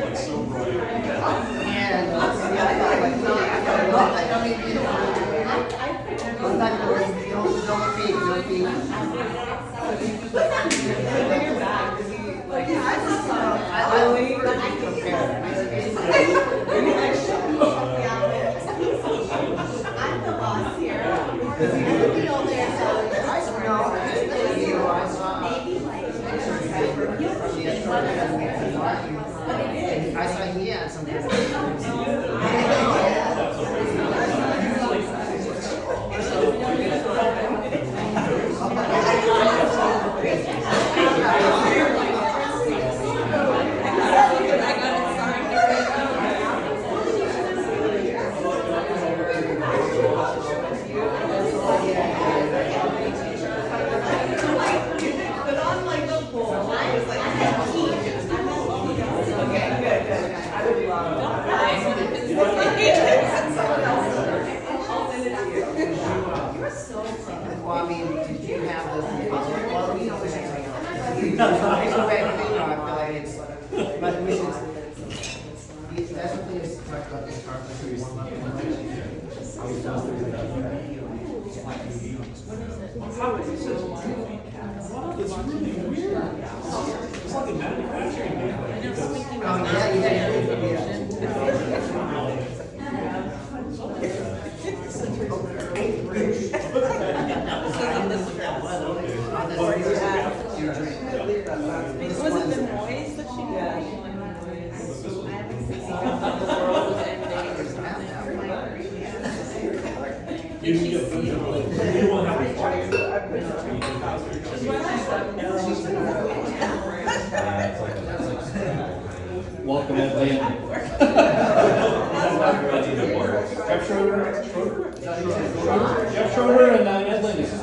like so bright. And I'm the boss here. I saw he had some. Well, I mean, did you have the? Well, we always have something else. It's okay, I feel like it's, but we should. That's the thing is talk about this part. It's really weird. It's like a manufacturing defect. Oh, yeah, yeah. Was it the noise that she got? You didn't get food. You won't have to Welcome, Atlanta. Jeff Schroeder? Jeff Schroeder and Ed Lynn. Is this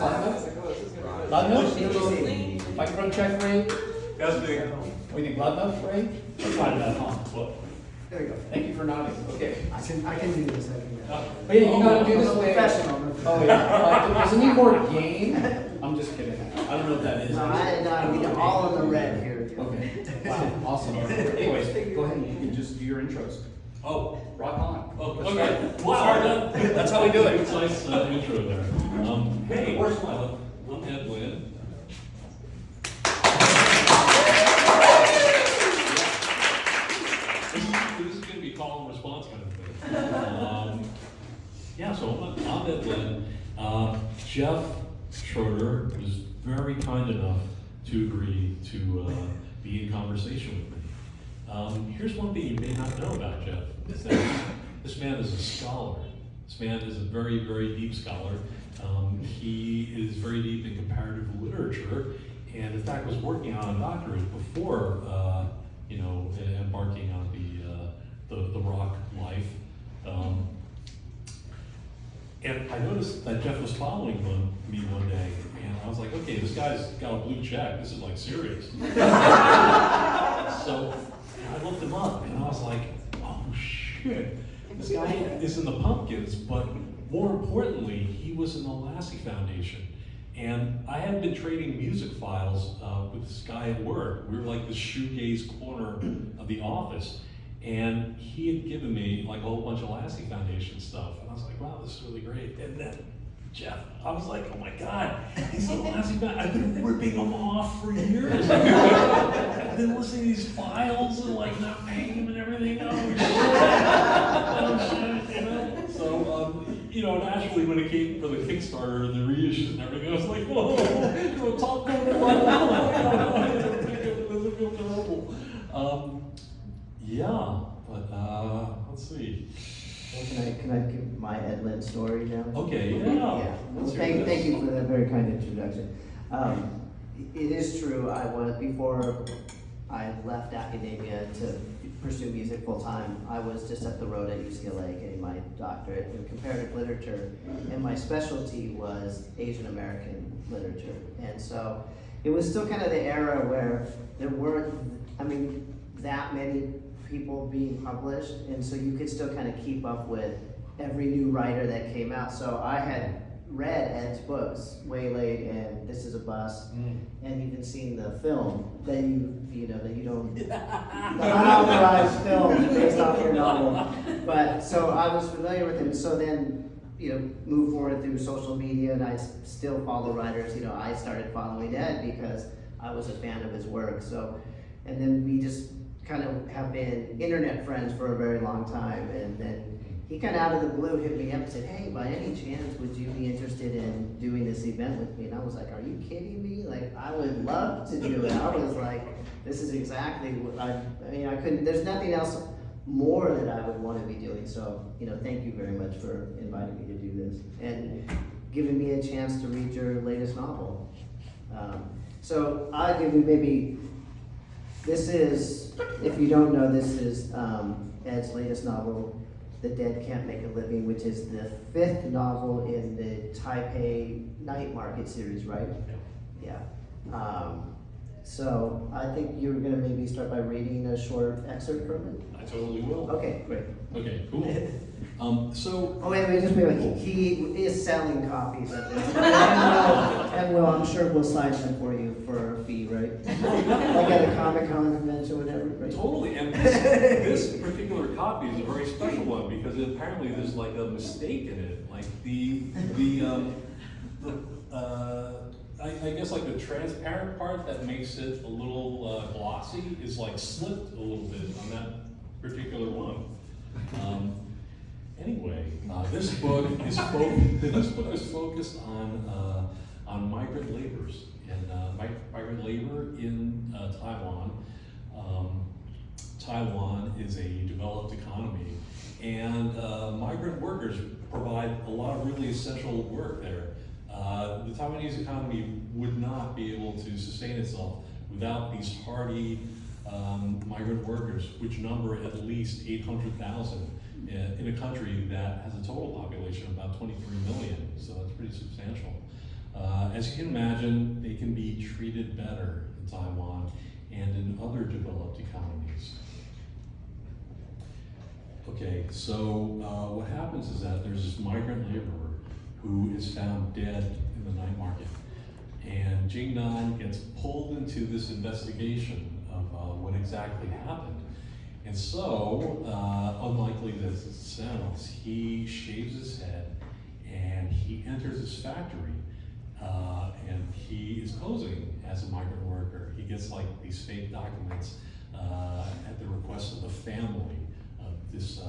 loud enough? Microphone check, Ray? That's big. What do you think, loud enough, Ray? Loud enough, huh? What? There you go. Thank you for nodding. Okay. I can do this. I can do this. Oh yeah, you gotta do this way. Professional. Oh yeah. Does it need more gain? I'm just kidding. I don't know what that is. No, we are all in the red here. Okay. Wow, awesome. Anyways, go ahead and you can just do your intros. Oh, Rock on. oh, okay. Wow, that's how we do it. Nice intro there. Hey, I'm Ed Lynn. This is going to be call and response kind of thing. Yeah, so I'm Ed Lynn. Jeff Schroeder was very kind enough to agree to be in conversation with me. Here's one thing you may not know about Jeff, is that this man is a scholar. This man is a very, very deep scholar. He is very deep in comparative literature, and in fact was working on a doctorate before, embarking on the rock life. And I noticed that Jeff was following me one day, and I was like, okay, this guy's got a blue check. This is like serious. So I looked him up, and I was like, oh shit, this guy is in the Pumpkins, but more importantly, he was in the Lassie Foundation. And I had been trading music files with this guy at work. We were like the shoegaze corner of the office. And he had given me like a whole bunch of Lassie Foundation stuff. And I was like, wow, this is really great. And then Jeff, I was like, oh my God, he's a Lassie Foundation. I've been ripping them off for years. I've been listening to these files and like not paying him and everything. Oh shit, you know? So, naturally when it came for the Kickstarter and the reissues and everything, I was like, whoa, top down. It doesn't feel terrible. Yeah, but let's see. Well, can I give my Ed Lynn story now? Okay, yeah. Well, thank you for that very kind introduction. It is true. Before I left academia to pursue music full time, I was just up the road at UCLA getting my doctorate in comparative literature, and my specialty was Asian American literature. And so it was still kind of the era where there weren't, that many people being published, and so you could still kind of keep up with every new writer that came out. So I had read Ed's books, Waylaid and This Is a Bus, and even seen the film, then that you don't, the unauthorized film based off your novel. But, so I was familiar with him, so then, move forward through social media, and I still follow writers. I started following Ed because I was a fan of his work, so, and then we just kind of have been internet friends for a very long time, and then he kind of out of the blue hit me up and said, hey, by any chance, would you be interested in doing this event with me? And I was like, are you kidding me? Like, I would love to do it. I was like, this is exactly what I couldn't, there's nothing else more that I would want to be doing. So, thank you very much for inviting me to do this and giving me a chance to read your latest novel. So I'll give you this is, if you don't know, this is Ed's latest novel, The Dead Can't Make a Living, which is the 5th novel in the Taipei Night Market series, right? Yeah. So I think you were gonna maybe start by reading a short excerpt from it? I totally will. Okay, great. Okay, cool. Oh, wait, just wait, he is selling copies of this. And I'm sure we'll sign them for you for a fee, right? Like at a Comic-Con convention or whatever, right? Totally, and this particular copy is a very special one because apparently there's like a mistake in it. Like I guess like the transparent part that makes it a little glossy is like slipped a little bit on that particular one. Anyway, this book is focused on migrant laborers and migrant labor in Taiwan. Taiwan is a developed economy, and migrant workers provide a lot of really essential work there. The Taiwanese economy would not be able to sustain itself without these hardy migrant workers, which number at least 800,000 in a country that has a total population of about 23 million, so that's pretty substantial. As you can imagine, they can be treated better in Taiwan and in other developed economies. Okay, so what happens is that there's this migrant laborer who is found dead in the night market. And Jingnan gets pulled into this investigation of what exactly happened. And so, unlikely as it sounds, he shaves his head and he enters his factory and he is posing as a migrant worker. He gets like these fake documents at the request of the family of this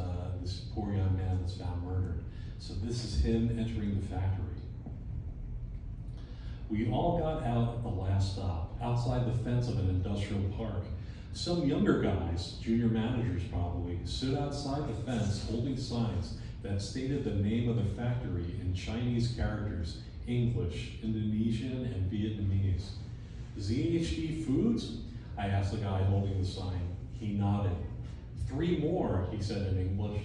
poor young man that's found murdered. So this is him entering the factory. We all got out at the last stop, outside the fence of an industrial park. Some younger guys, junior managers probably, stood outside the fence holding signs that stated the name of the factory in Chinese characters, English, Indonesian, and Vietnamese. ZHD Foods? I asked the guy holding the sign. He nodded. 3 more, he said in English.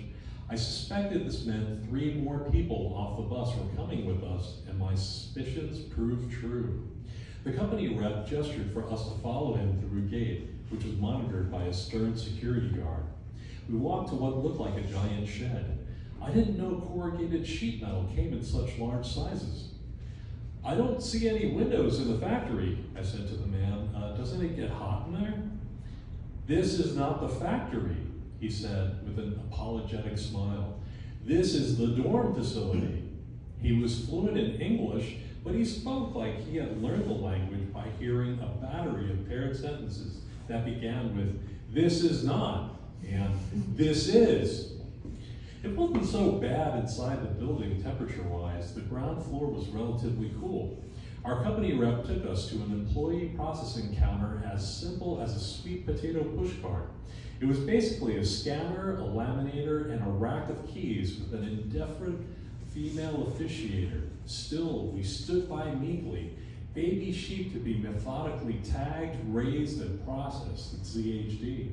I suspected this meant 3 more people off the bus were coming with us, and my suspicions proved true. The company rep gestured for us to follow him through a gate, which was monitored by a stern security guard. We walked to what looked like a giant shed. I didn't know corrugated sheet metal came in such large sizes. I don't see any windows in the factory, I said to the man. Doesn't it get hot in there? This is not the factory, he said with an apologetic smile. This is the dorm facility. He was fluent in English, but he spoke like he had learned the language by hearing a battery of paired sentences that began with, this is not, and this is. It wasn't so bad inside the building temperature-wise. The ground floor was relatively cool. Our company rep took us to an employee processing counter as simple as a sweet potato pushcart. It was basically a scanner, a laminator, and a rack of keys with an indifferent female officiator. Still, we stood by meekly, baby sheep to be methodically tagged, raised, and processed at ZHD.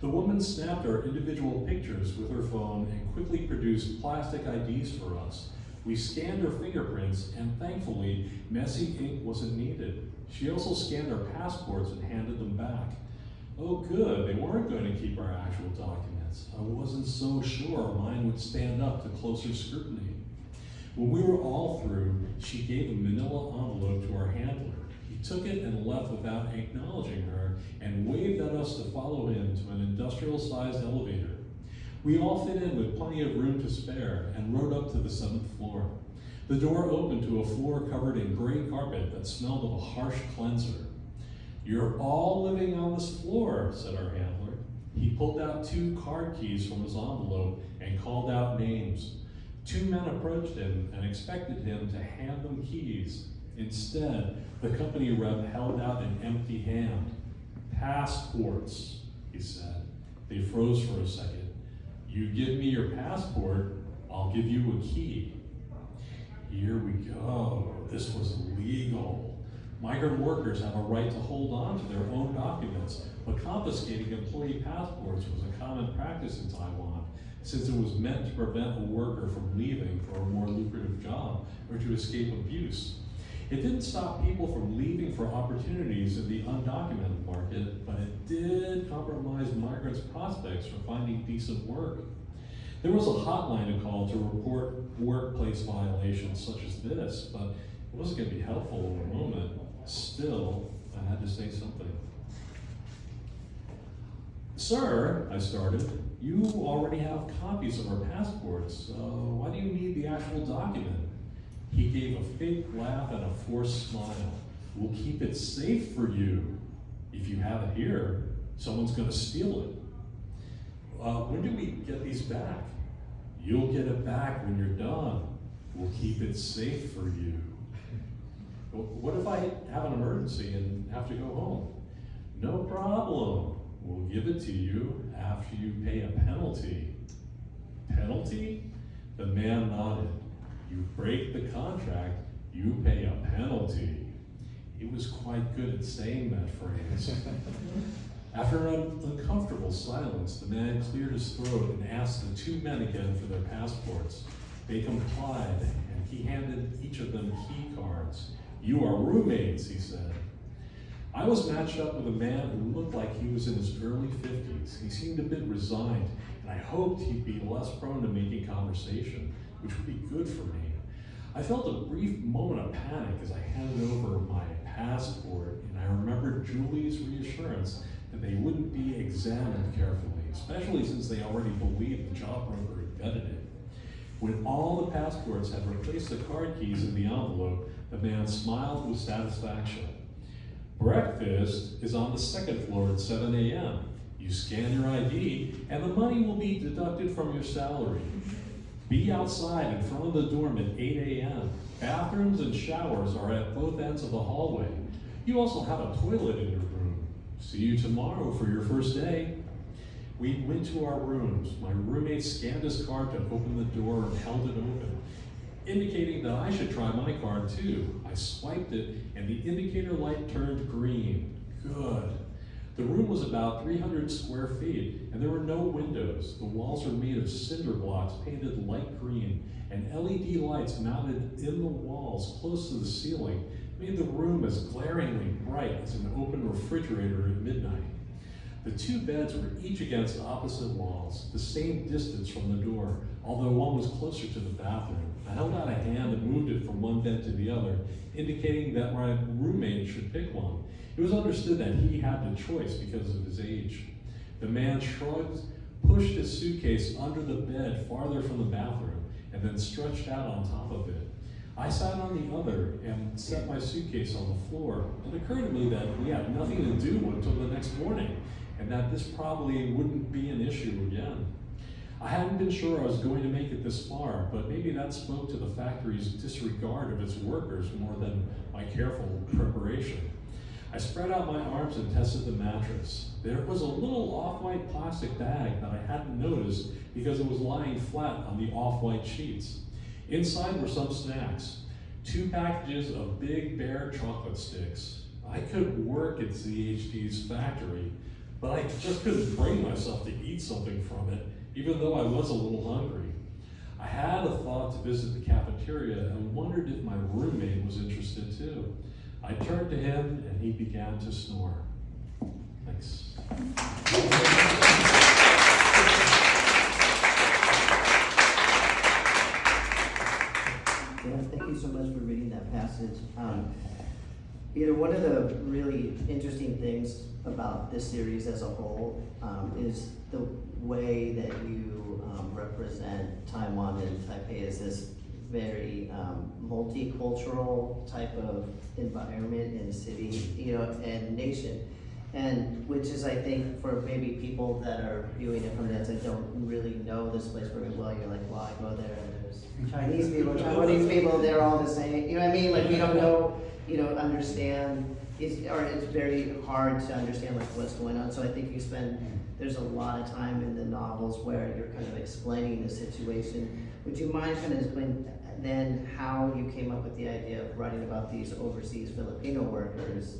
The woman snapped our individual pictures with her phone and quickly produced plastic IDs for us. We scanned her fingerprints, and thankfully, messy ink wasn't needed. She also scanned our passports and handed them back. Oh good, they weren't going to keep our actual documents. I wasn't so sure mine would stand up to closer scrutiny. When we were all through, she gave a manila envelope to our handler. He took it and left without acknowledging her and waved at us to follow him to an industrial-sized elevator. We all fit in with plenty of room to spare and rode up to the 7th floor. The door opened to a floor covered in gray carpet that smelled of a harsh cleanser. "You're all living on this floor," said our handler. He pulled out 2 card keys from his envelope and called out names. 2 men approached him and expected him to hand them keys. Instead, the company rep held out an empty hand. "Passports," he said. They froze for a second. "You give me your passport, I'll give you a key." Here we go. This was illegal. Migrant workers have a right to hold on to their own documents, but confiscating employee passports was a common practice in Taiwan, since it was meant to prevent a worker from leaving for a more lucrative job or to escape abuse. It didn't stop people from leaving for opportunities in the undocumented market, but it did compromise migrants' prospects for finding decent work. There was a hotline to call to report workplace violations such as this, but it wasn't going to be helpful in the moment. Still, I had to say something. "Sir," I started, "you already have copies of our passports. Why do you need the actual document?" He gave a fake laugh and a forced smile. "We'll keep it safe for you. If you have it here, someone's going to steal it." "When do we get these back?" "You'll get it back when you're done. We'll keep it safe for you." "What if I have an emergency and have to go home?" "No problem. We'll give it to you after you pay a penalty." "Penalty?" The man nodded. "You break the contract, you pay a penalty." He was quite good at saying that phrase. After an uncomfortable silence, the man cleared his throat and asked the 2 men again for their passports. They complied, and he handed each of them key cards. "You are roommates," he said. I was matched up with a man who looked like he was in his early 50s. He seemed a bit resigned, and I hoped he'd be less prone to making conversation, which would be good for me. I felt a brief moment of panic as I handed over my passport, and I remembered Julie's reassurance that they wouldn't be examined carefully, especially since they already believed the job broker had vetted it. When all the passports had replaced the card keys in the envelope, the man smiled with satisfaction. "Breakfast is on the 2nd floor at 7 a.m. You scan your ID, and the money will be deducted from your salary. Be outside in front of the dorm at 8 a.m. Bathrooms and showers are at both ends of the hallway. You also have a toilet in your room. See you tomorrow for your first day." We went to our rooms. My roommate scanned his card to open the door and held it open, indicating that I should try my card too. I swiped it, and the indicator light turned green. Good. The room was about 300 square feet, and there were no windows. The walls were made of cinder blocks painted light green, and LED lights mounted in the walls close to the ceiling made the room as glaringly bright as an open refrigerator at midnight. The 2 beds were each against opposite walls, the same distance from the door, although one was closer to the bathroom. I held out a hand and moved it from one bed to the other, indicating that my roommate should pick one. It was understood that he had the choice because of his age. The man shrugged, pushed his suitcase under the bed farther from the bathroom, and then stretched out on top of it. I sat on the other and set my suitcase on the floor. It occurred to me that we had nothing to do until the next morning, and that this probably wouldn't be an issue again. I hadn't been sure I was going to make it this far, but maybe that spoke to the factory's disregard of its workers more than my careful preparation. I spread out my arms and tested the mattress. There was a little off-white plastic bag that I hadn't noticed because it was lying flat on the off-white sheets. Inside were some snacks, 2 packages of Big Bear chocolate sticks. I could work at CHD's factory, but I just couldn't bring myself to eat something from it, even though I was a little hungry. I had a thought to visit the cafeteria and wondered if my roommate was interested too. I turned to him and he began to snore. Thanks. about this series as a whole, is the way that you represent Taiwan and Taipei as this very multicultural type of environment and city, you know, and nation. And which is, I think, for maybe people that are viewing it from the outside, don't really know this place very well. You're like, well, I go there and there's Chinese people, Taiwanese people, they're all the same. You know what I mean? Like, we don't know, you know, understand, or it's very hard to understand like what's going on. So I think there's a lot of time in the novels where you're kind of explaining the situation. Would you mind kind of explaining then how you came up with the idea of writing about these overseas Filipino workers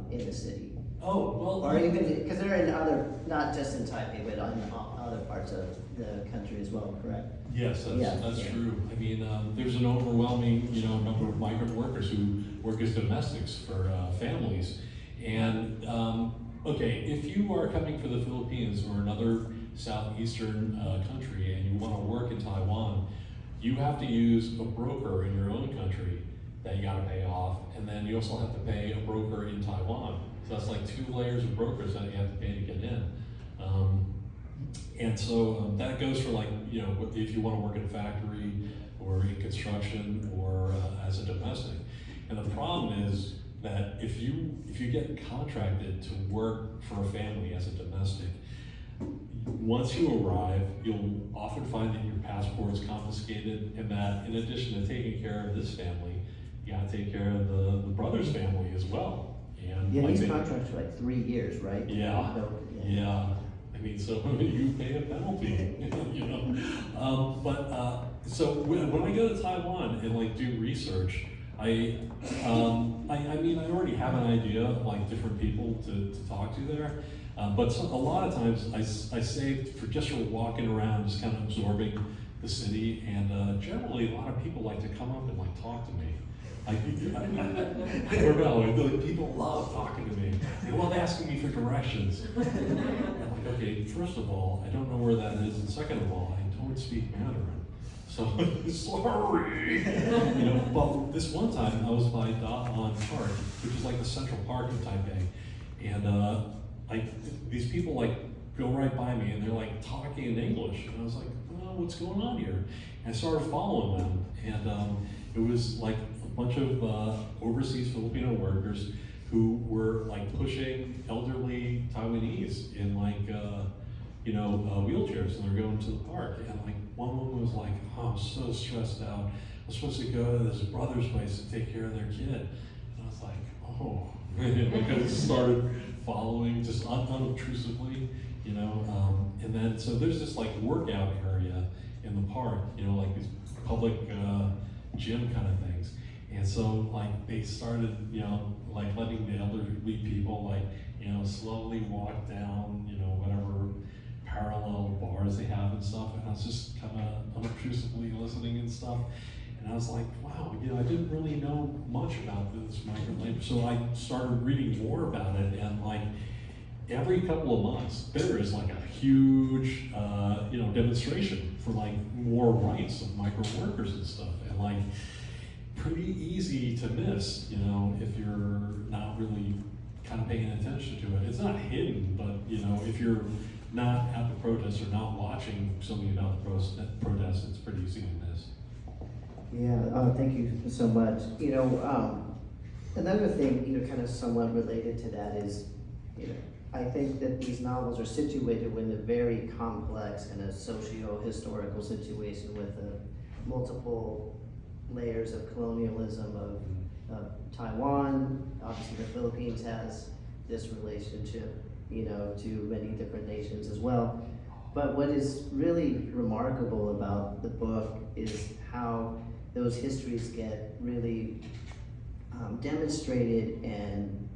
in the city? Oh, well. Or even, because they're in other, not just in Taipei, but in other parts of the country as well, correct? Yes, that's true. I mean, there's an overwhelming, you know, number of migrant workers who work as domestics for families. And, okay, if you are coming for the Philippines or another southeastern country and you want to work in Taiwan, you have to use a broker in your own country that you gotta pay off, and then you also have to pay a broker in Taiwan. So that's like 2 layers of brokers that you have to pay to get in. And so that goes for like, you know, if you wanna work in a factory or in construction or as a domestic. And the problem is that if you get contracted to work for a family as a domestic, once you arrive, you'll often find that your passport is confiscated, and that in addition to taking care of this family, you gotta take care of the brother's family as well. And Yeah, like these contracts are like 3 years, right? Yeah, So, yeah. I mean, so you pay a penalty, you know. So when I go to Taiwan and like do research, I mean, I already have an idea of like different people to talk to there. But a lot of times I saved for walking around, just kind of absorbing the city, and generally a lot of people like to come up and like talk to me. Like, or no, like, people love talking to me. They love asking me for directions. I'm like, okay, first of all, I don't know where that is, and second of all, I don't speak Mandarin. So, sorry. You know, but this one time I was by Da-On Park, which is like the central park of Taipei, and these people like go right by me and they're like talking in English, and I was like, oh, what's going on here? And I started following them, and it was like a bunch of overseas Filipino workers who were like pushing elderly Taiwanese in like wheelchairs, and they're going to the park. And like one woman was like, oh, I'm so stressed out. I'm supposed to go to this brother's place to take care of their kid. And I was like, oh. And like I just started following just unobtrusively, you know. And then so there's this like workout area in the park, you know, like these public gym kind of things. And so like they started, you know, like letting the elderly people like, you know, slowly walk down, you know, whatever parallel bars they have and stuff. And I was just kind of unobtrusively listening and stuff. And I was like, wow, you know, I didn't really know much about this migrant labor. So I started reading more about it, and like every couple of months, there is like a huge, demonstration for like more rights of migrant workers and stuff. And like pretty easy to miss, you know, if you're not really kind of paying attention to it. It's not hidden, but you know, if you're not at the protest or not watching something about the protest, it's pretty easy to miss. Yeah, thank you so much. You know, another thing, you know, kind of somewhat related to that is, you know, I think that these novels are situated within a very complex kind of socio-historical situation with multiple layers of colonialism of Taiwan. Obviously, the Philippines has this relationship, you know, to many different nations as well. But what is really remarkable about the book is how those histories get really demonstrated and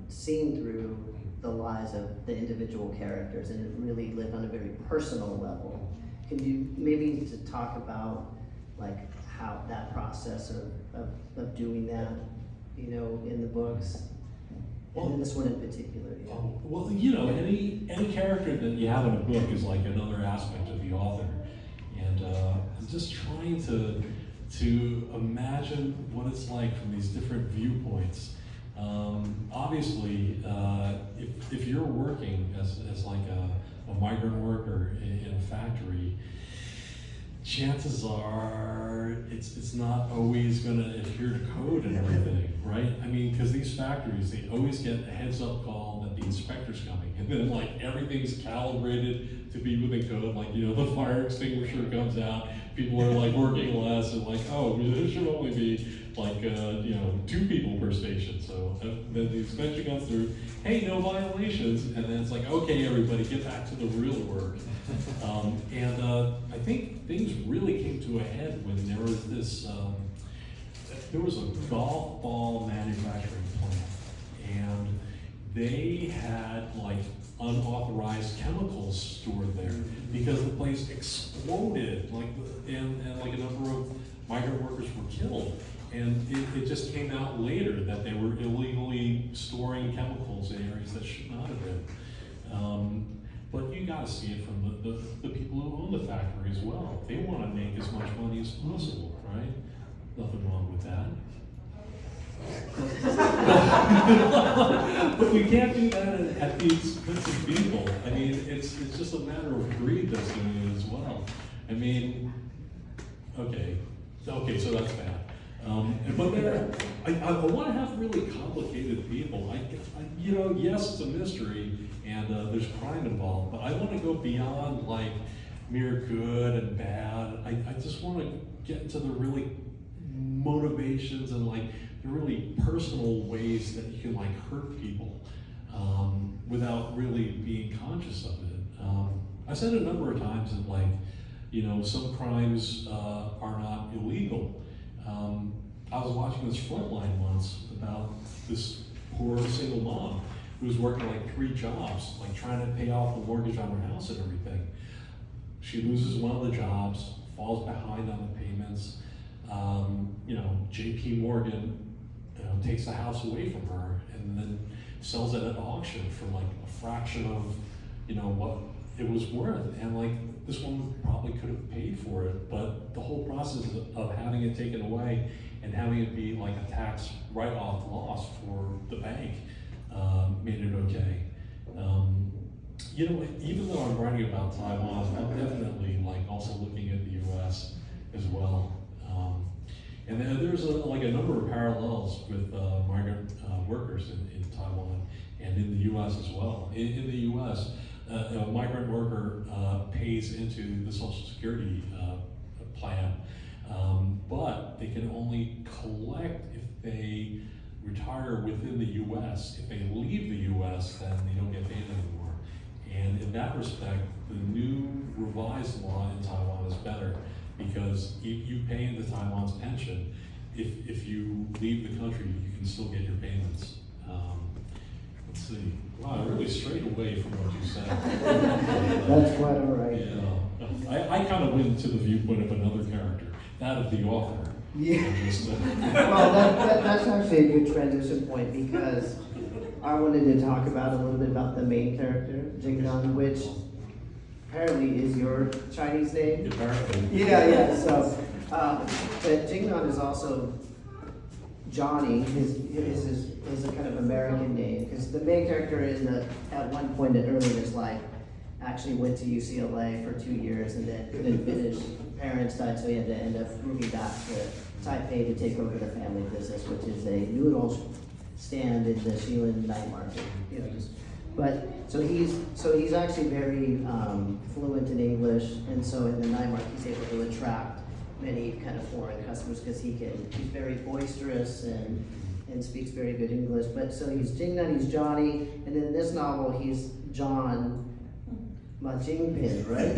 seen through the lives of the individual characters, and it really lived on a very personal level. Can you maybe to talk about like how that process of doing that, you know, in the books, and in this one in particular? Yeah. Well, you know, any character that you have in a book is like another aspect of the author, and I'm just trying to imagine what it's like from these different viewpoints Obviously, if you're working as like a migrant worker in a factory, chances are it's not always going to adhere to code and everything, right? I mean, because these factories, they always get a heads up call that the inspector's coming, and then like everything's calibrated to be within code. Like, you know, the fire extinguisher comes out, people are like working less, and like, oh, there should only be like you know, 2 people per station. So then the inspection comes through, hey, no violations, and then it's like, okay, everybody, get back to the real work. I think things really came to a head when there was this, there was a golf ball manufacturing plant, and they had like unauthorized chemicals stored there because the place exploded, like, and like a number of migrant workers were killed. And it just came out later that they were illegally storing chemicals in areas that should not have been. But you gotta see it from the people who own the factory as well. They wanna make as much money as possible, right? Nothing wrong with that. But we can't do that at the expense of people. I mean, it's just a matter of greed that's doing it as well. I mean, okay, so that's bad. But there, I want to have really complicated people. You know, yes, it's a mystery and there's crime involved, but I want to go beyond like mere good and bad. I just want to get into the really motivations and like the really personal ways that you can like hurt people without really being conscious of it. I said a number of times that like, you know, some crimes are not illegal. I was watching this Frontline once about this poor single mom who was working like 3 jobs, like trying to pay off the mortgage on her house and everything. She loses one of the jobs, falls behind on the payments. You know, JP Morgan, you know, takes the house away from her and then sells it at auction for like a fraction of, you know, what it was worth. And like, this woman probably could have paid for it, but the whole process of having it taken away and having it be like a tax write-off loss for the bank made it okay. You know, even though I'm writing about Taiwan, I'm definitely like also looking at the U.S. as well. And then there's like a number of parallels with migrant workers in Taiwan and in the U.S. as well. In the U.S., a migrant worker pays into the Social Security plan, but they can only collect if they retire within the U.S. If they leave the U.S., then they don't get paid anymore. And in that respect, the new revised law in Taiwan is better because you pay into Taiwan's pension. If you leave the country, you can still get your payments. Let's see. Wow, I really strayed away from what you said. That's quite all right. Yeah. I kind of went to the viewpoint of another character, that of the author. Yeah. Well, that's actually a good transition point because I wanted to talk about a little bit about the main character, Jingnan, which apparently is your Chinese name. Apparently. Yeah. So, but Jingnan is also Johnny. His a kind of American name because the main character at one point early in his life actually went to UCLA for 2 years and then couldn't finish. Parents died, so he had to end up moving back to Taipei to take over the family business, which is a noodle stand in the Shilin night market. You know, but so he's actually very fluent in English, and so in the night market he's able to attract many kind of foreign customers because he's very boisterous and speaks very good English. But so he's Jingnan, he's Johnny, and then in this novel he's John Ma Jingpin, right?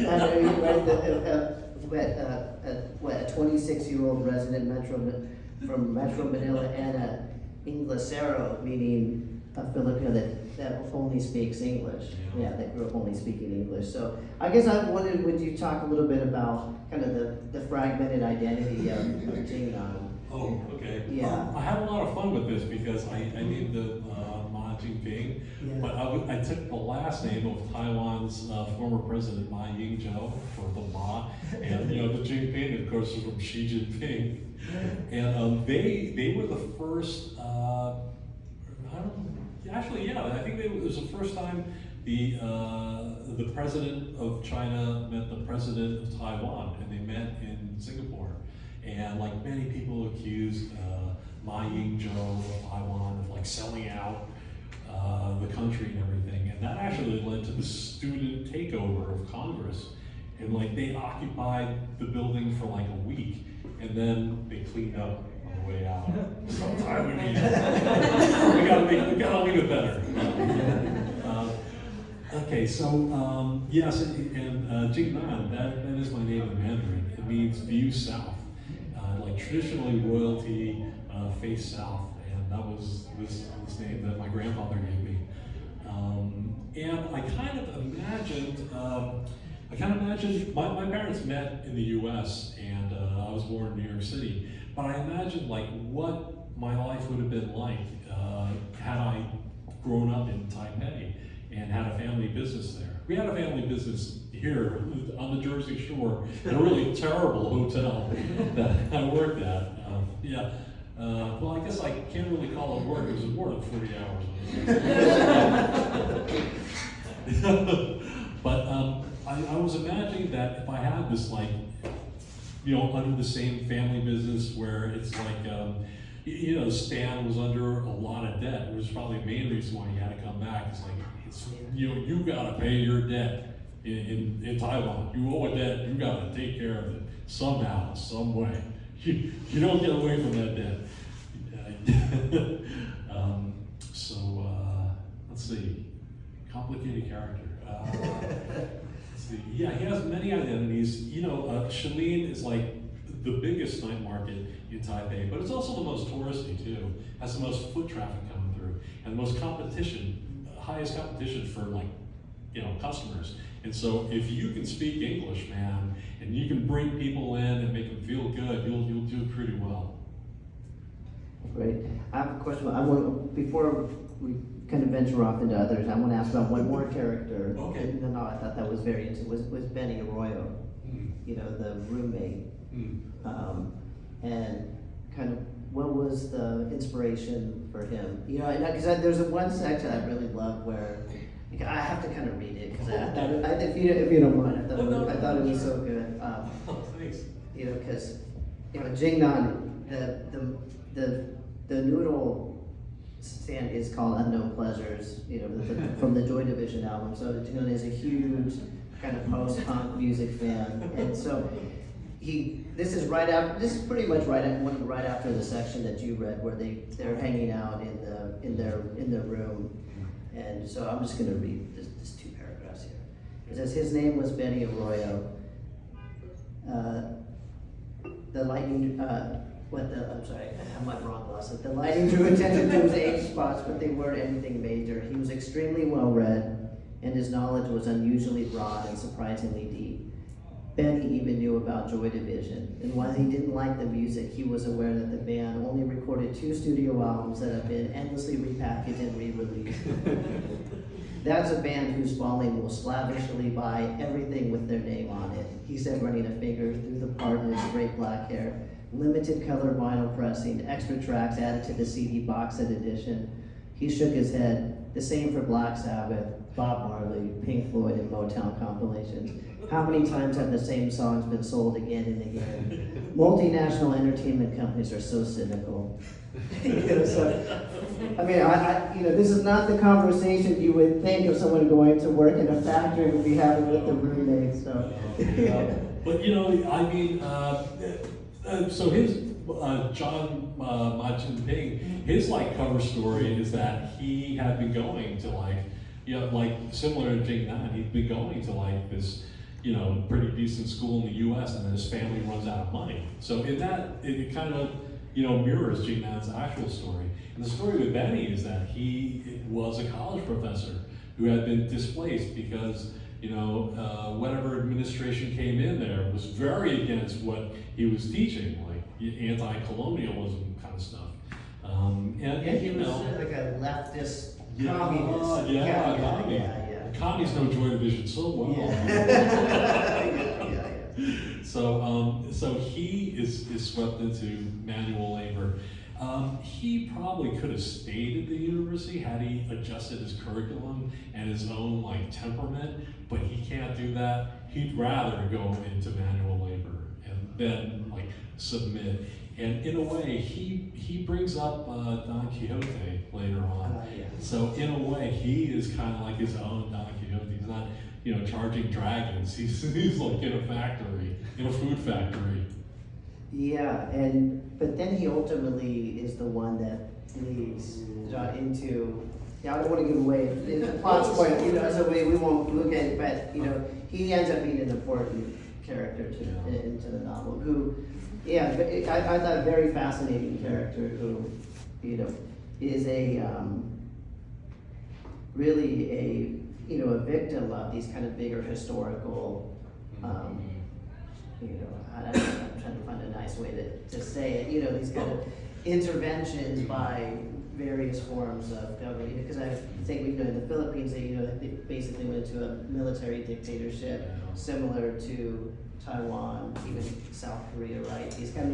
A 26-year-old resident from Metro Manila and a Inglesero, meaning a Filipino that only speaks English. Yeah, that grew up only speaking English. So I guess I wondered, would you talk a little bit about kind of the fragmented identity of Jingnan? Oh, okay. Yeah. I had a lot of fun with this because I named the Ma Jinping, but I took the last name of Taiwan's former president Ma Ying-jeou for the Ma, and you know the Jinping, of course, is from Xi Jinping, and they were the first Actually, yeah, I think it was the first time the president of China met the president of Taiwan, and they met in Singapore. And like many people accused Ma Ying-jeou of Taiwan of like selling out the country and everything, and that actually led to the student takeover of Congress. And like they occupied the building for like a week, and then they cleaned up on the way out. Sometime we gotta leave it better. Okay, so yes, and Jingnan, that is my name in Mandarin. It means view south. Like traditionally royalty face south, and that was this name that my grandfather gave me. And I kind of imagined, my parents met in the U.S. and I was born in New York City. But I imagined like what my life would have been like had I grown up in Taipei and had a family business there. We had a family business here on the Jersey Shore in a really terrible hotel that I worked at. Well, I guess I can't really call it work. It was more than 40 hours. But I was imagining that if I had this like, under the same family business where it's like, Stan was under a lot of debt. It was probably the main reason why he had to come back. It's like, you gotta pay your debt in Taiwan. You owe a debt, you gotta take care of it somehow, some way. You don't get away from that debt. Let's see, complicated character. Let's see, yeah, he has many identities. Shalin is like the biggest night market in Taipei, but it's also the most touristy too. Has the most foot traffic coming through, and the most highest competition for customers. And so if you can speak English, man, and you can bring people in and make them feel good, you'll do pretty well. Great. I have a question. Before we kind of venture off into others, I want to ask about one more character. Okay. No, I thought that was very interesting. Was Benny Arroyo, the roommate, and kind of what was the inspiration for him? Because there's one section I really love where I have to kind of read it because if you don't mind, I thought it was so good. Thanks. Because Jingnan, the noodle stand is called Unknown Pleasures, from the Joy Division album. So Jingnan is a huge kind of post-punk music fan, and so this is pretty much right after the section that you read where they're hanging out in their room. And so I'm just going to read this 2 paragraphs here. It says, his name was Benny Arroyo. The lightning, I might wrong loss it. The lightning drew attention to his age spots, but they weren't anything major. He was extremely well read, and his knowledge was unusually broad and surprisingly deep. Benny even knew about Joy Division, and while he didn't like the music, he was aware that the band only recorded 2 studio albums that have been endlessly repackaged and re-released. That's a band whose following will slavishly buy everything with their name on it, he said, running a finger through the part of his straight black hair. Limited color vinyl pressing, extra tracks added to the CD box set edition. He shook his head. The same for Black Sabbath, Bob Marley, Pink Floyd, and Motown compilations. How many times have the same songs been sold again and again? Multinational entertainment companies are so cynical. This is not the conversation you would think of someone going to work in a factory would be having with the roommates. So. So his John Ma Jinping, his cover story is that he had been going to similar to Jingnan, he'd been going to this pretty decent school in the U.S. and then his family runs out of money. So in that, it kind of mirrors Jingnan's actual story. And the story with Benny is that he was a college professor who had been displaced because whatever administration came in there was very against what he was teaching, like anti-colonialism kind of stuff. He was like a leftist communist. Yeah. Commies know Joy Division so well. Yeah. So he is swept into manual labor, He probably could have stayed at the university had he adjusted his curriculum and his own like temperament, but he can't do that. He'd rather go into manual labor and then like submit. And in a way, he brings up Don Quixote later on. Yeah. So in a way, he is kind of like his own Don Quixote. He's not, charging dragons. He's like in a factory, in a food factory. Yeah, but then he ultimately is the one that leads John into. Yeah, I don't want to give away the plot spoiler, so we won't look at it. But he ends up being an important character into the novel. Who, I thought a very fascinating character who, is really a victim of these kind of bigger historical. I'm trying to find a nice way to say it, these kind of interventions by various forms of government, because I think we know in the Philippines, they basically went into a military dictatorship similar to Taiwan, even South Korea, right? These kind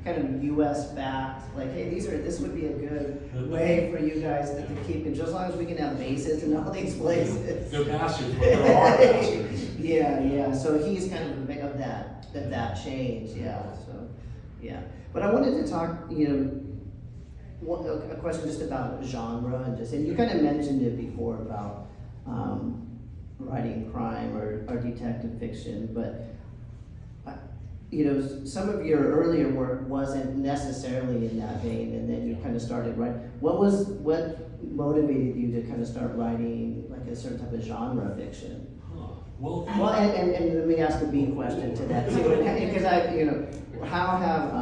of U.S. backed, like, hey, this would be a good way for you guys to keep control, as long as we can have bases in all these places. They're bastards, but there are bastards. Yeah. So he's kind of of that change. But I wanted to talk, a question just about genre and you kind of mentioned it before about writing crime or detective fiction, but some of your earlier work wasn't necessarily in that vein, and then you kind of started writing. What motivated you to kind of start writing like a certain type of genre fiction? Well, and let me ask a B question to that too, because how have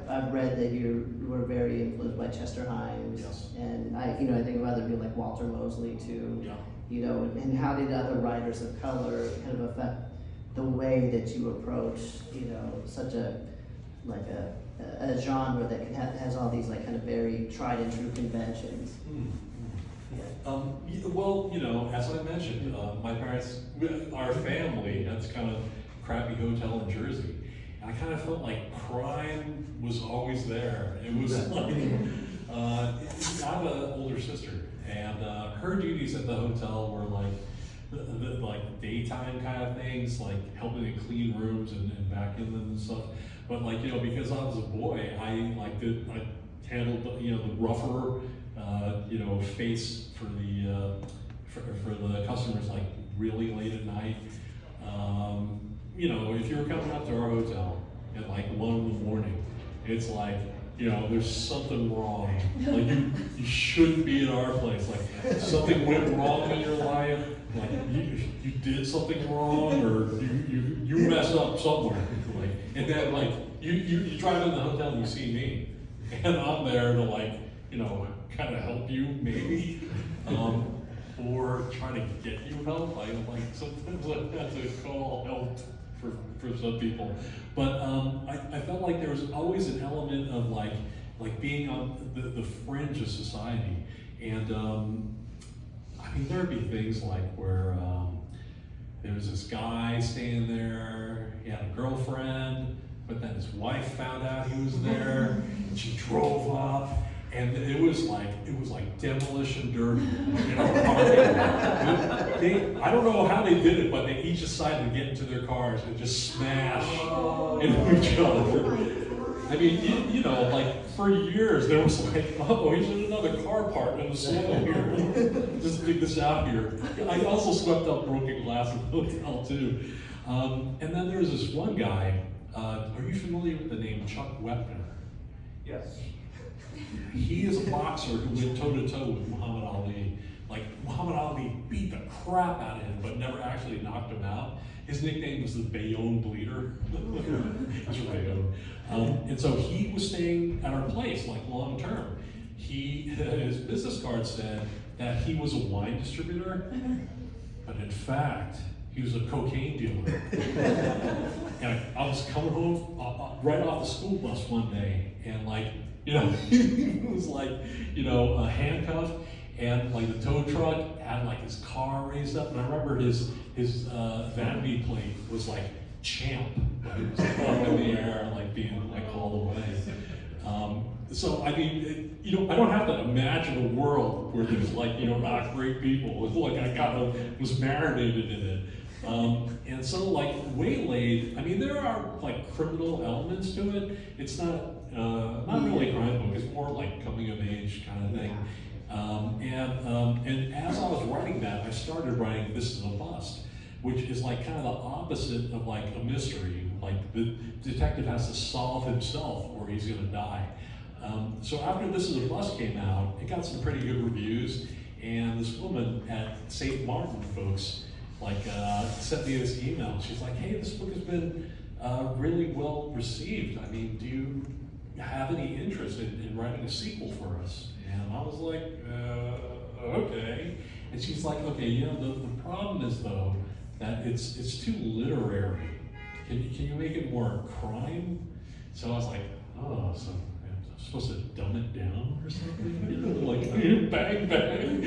I've read that you were very influenced by Chester Himes, yes. And I think of other people like Walter Mosley too. Yeah. And how did other writers of color kind of affect the way that you approach, such a genre that has all these like kind of very tried and true conventions. Well, as I mentioned, my parents, our family, that's kind of crappy hotel in Jersey. And I kind of felt like crime was always there. It was like, I have an older sister, and her duties at the hotel were like, like daytime kind of things, like helping to clean rooms and vacuum them and stuff. But because I was a boy, I handled, the rougher, face for the customers, like really late at night. If you were coming up to our hotel at like 1 a.m, it's like, there's something wrong. Like you shouldn't be at our place. Like something went wrong in your life. Like you did something wrong, or you messed up somewhere. Like, and then like you drive in the hotel and you see me, and I'm there to kind of help you maybe, or try to get you help. Like sometimes I have to call help for some people, but I felt like there was always an element of like being on the fringe of society, and there'd be things like where there was this guy staying there. He had a girlfriend, but then his wife found out he was there, and she drove up. And it was like demolition derby, I don't know how they did it, but they each decided to get into their cars and just smash into each other. Like for years there was like, oh, here's another car part in the snow here. Just dig this out here. I also swept up broken glass in the hotel too. And then there's this one guy. Are you familiar with the name Chuck Wepner? Yes. He is a boxer who went toe-to-toe with Muhammad Ali. Like, Muhammad Ali beat the crap out of him, but never actually knocked him out. His nickname was the Bayonne Bleeder. That's Bayonne. And so he was staying at our place, like, long-term. His business card said that he was a wine distributor, but in fact, he was a cocaine dealer. And I was coming home right off the school bus one day, and he was handcuffed, and like the tow truck had like his car raised up, and I remember his vanity plate was like champ, like just up in the air, like being like called away. So I mean, I don't have to imagine a world where there's like, not great people. It's like I kind of was marinated in it. And so like Waylaid, I mean, there are like criminal elements to it. It's not really a crime book. It's more like coming of age kind of thing. And as I was writing that, I started writing This Is a Bust, which is like kind of the opposite of like a mystery. Like the detective has to solve himself or he's gonna die. So after This Is a Bust came out, it got some pretty good reviews, and this woman at St. Martin Books sent me this email. She's like, hey, this book has been really well received. I mean, do you have any interest in writing a sequel for us? And I was like, okay. And she's like, okay, the problem is though, that it's too literary. Can you make it more crime? So I was like, oh, so I'm supposed to dumb it down or something? Like bang, bang,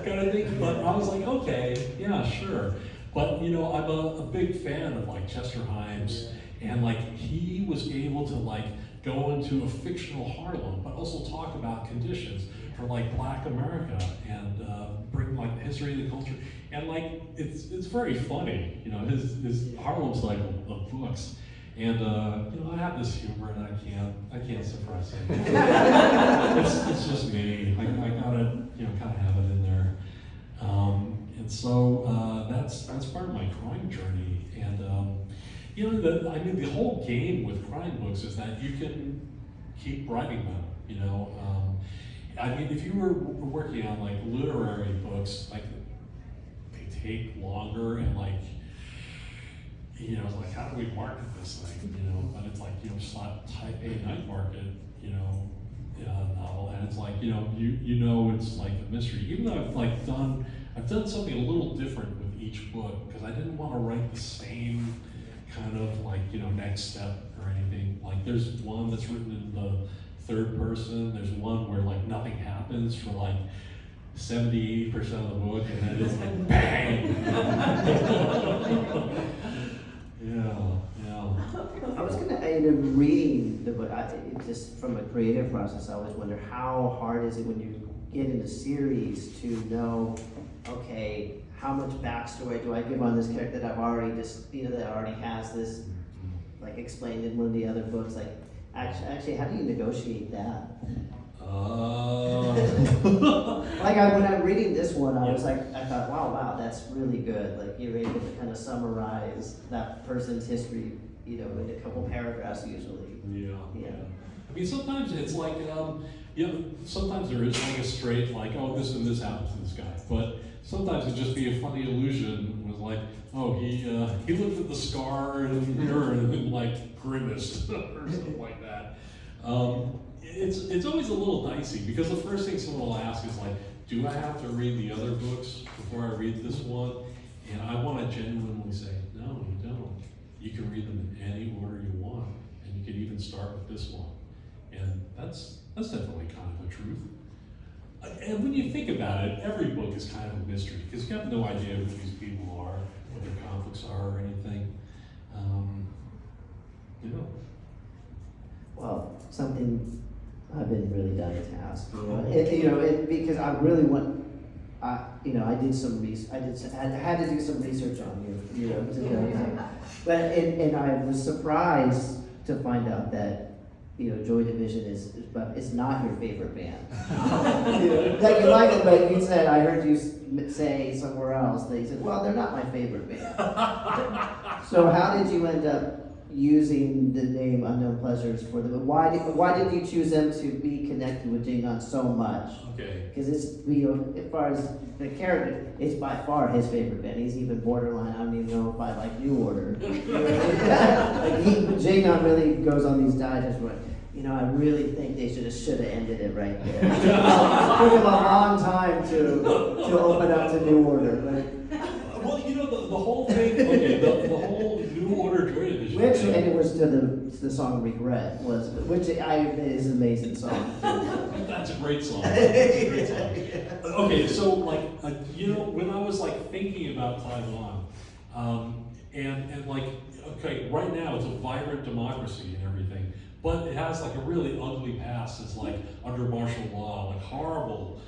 kind of thing. But I was like, okay, yeah, sure. But I'm a big fan of like Chester Himes, and like he was able to like go into a fictional Harlem, but also talk about conditions for like Black America and bring like the history of the culture. And like it's very funny, his Harlem cycle of books. And I have this humor and I can't suppress it. it's just me. I gotta kind of have it in there. And so that's part of my crime journey. And the whole game with crime books is that you can keep writing them. I mean, if you were working on like literary books, like they take longer and like. It's like, how do we market this thing? But it's like, slot type A night market, novel, and it's like, it's like a mystery. Even though I've done something a little different with each book because I didn't want to write the same kind of like, next step or anything. Like, there's one that's written in the third person. There's one where like nothing happens for like 70% of the book, and then it's like bang. Yeah. I was gonna end up reading the book. Just from a creative process, I always wonder how hard is it when you get into series to know, okay, how much backstory do I give on this character that I've already that already has this like explained in one of the other books. Like, actually, how do you negotiate that? When I'm reading this one, I thought, wow, that's really good. Like, you're able to kind of summarize that person's history, in a couple paragraphs usually. Yeah. I mean, sometimes it's like, sometimes there is like a straight, like, oh, this and this happened to this guy. But sometimes it'd just be a funny illusion with like, oh, he looked at the scar in the mirror and then like grimaced or something like that. It's always a little dicey because the first thing someone will ask is like, do I have to read the other books before I read this one? And I want to genuinely say, no, you don't. You can read them in any order you want, and you can even start with this one. And that's definitely kind of the truth. And when you think about it, every book is kind of a mystery because you have no idea who these people are, what their conflicts are, or anything. Well, something I've been really dying to ask, because I really want, I did some research. I had to do some research on you, but and I was surprised to find out that Joy Division is not your favorite band. That you like it, but you said I heard you say somewhere else that you said, well, they're not my favorite band. So how did you end up using the name Unknown Pleasures for them? Why did you choose them to be connected with Jane Gunn so much? Okay. Because it's as far as the character, it's by far his favorite band. He's even borderline. I don't even know if I like New Order. Jane Gunn really goes on these digests where, I really think they should have ended it right there. It took him a long time to open up to New Order. Well, the whole thing. Okay, the whole New Order Joy Division. And it was to the song "Regret," which is an amazing song. That's a great song. Okay, so when I was like thinking about Taiwan, and like, okay, right now it's a vibrant democracy and everything, but it has like a really ugly past. It's like under martial law, like horrible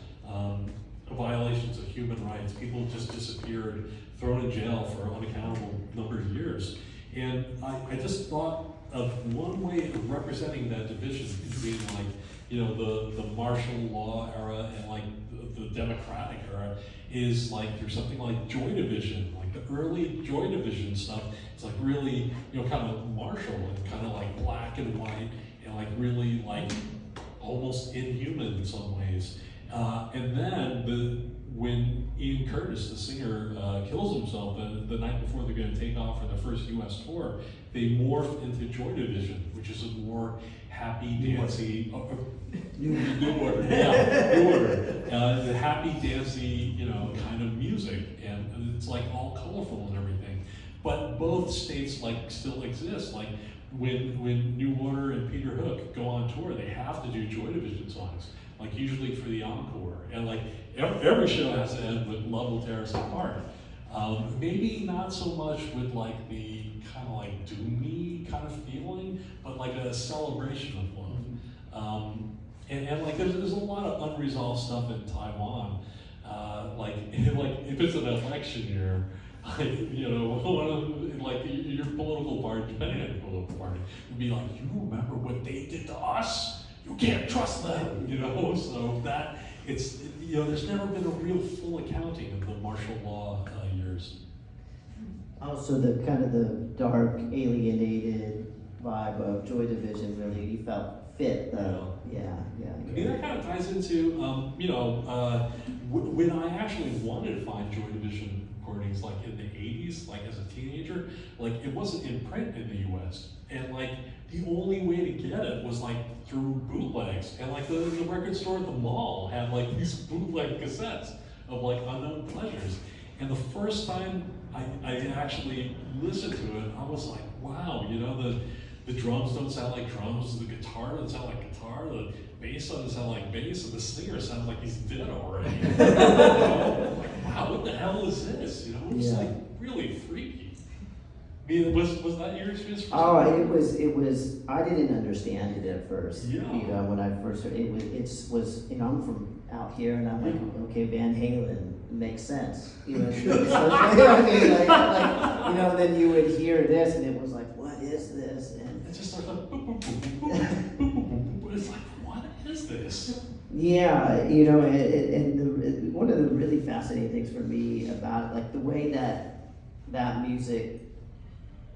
violations of human rights. People just disappeared, thrown in jail for an unaccountable number of years. And I just thought of one way of representing that division between like, you know, the martial law era and like the democratic era is like there's something like Joy Division, like the early Joy Division stuff. It's like really, you know, kind of martial and kind of like black and white and like really like almost inhuman in some ways. And then when Ian Curtis, the singer, kills himself the night before they're going to take off for the first U.S. tour, they morph into Joy Division, which is a more happy, dancey, New Order, yeah, New Order, the happy, dancey, you know, kind of music, and it's like all colorful and everything. But both states like still exist. Like when New Order and Peter Hook go on tour, they have to do Joy Division songs, like usually for the encore, and like every show has to end with Love Will Tear Us Apart. Maybe not so much with like the kind of like doomy kind of feeling, but like a celebration of love. And like there's a lot of unresolved stuff in Taiwan. Like if it's an election year, like, you know, one of like your political party, depending on your political party, would be like, you remember what they did to us? You can't trust them, you know. So that it's, you know, there's never been a real full accounting of the martial law years. Also, the kind of the dark, alienated vibe of Joy Division really you felt fit though. Yeah. I mean, that kind of ties into, you know, when I actually wanted to find Joy Division recordings, like in the 80s, like as a teenager, like it wasn't in print in the US. And like the only way to get it was like through bootlegs. And like the record store at the mall had like these bootleg cassettes of like Unknown Pleasures. And the first time I actually listened to it, I was like, wow, you know, the drums don't sound like drums, the guitar doesn't sound like guitar, the bass doesn't sound like bass, and the singer sounds like he's dead already. You know? Like, wow, what the hell is this? You know, it's like really freaky. I mean, was that your experience? Oh, it was. I didn't understand it at first. Yeah. You know, when I first heard it, was. You know, I'm from out here, and I'm like, okay, Van Halen makes sense. You know, I mean, like, you know, then you would hear this, and it was like, what is this? And it just starts like, boop, boop, boop, boop, boop, boop, boop. It's like, what is this? yeah, you know, and one of the really fascinating things for me about it, like the way that music,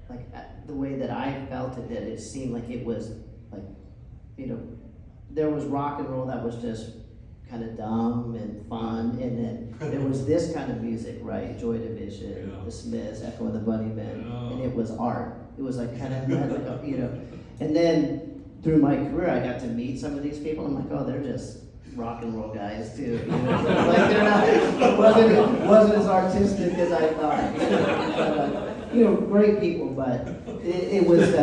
like the way that I felt it, that it seemed like it was like, you know, there was rock and roll that was just kind of dumb and fun, and then there was this kind of music, right? Joy Division, Yeah. The Smiths, Echo and the Bunnymen, Yeah. and it was art. It was like kind of like a, you know, and then through my career, I got to meet some of these people. I'm like, oh, they're just rock and roll guys too. You know? Like they're not, wasn't as artistic as I thought. You know, great people, but it was.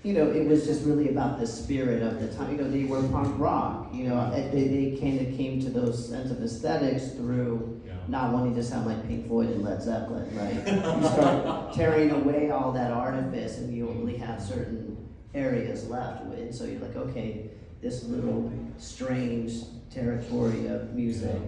You know, it was just really about the spirit of the time. You know, they were punk rock. You know, they kind of came to those sense of aesthetics through not wanting to sound like Pink Floyd and Led Zeppelin, right? You start tearing away all that artifice, and you only have certain areas left. And so you're like, okay, this little strange territory of music,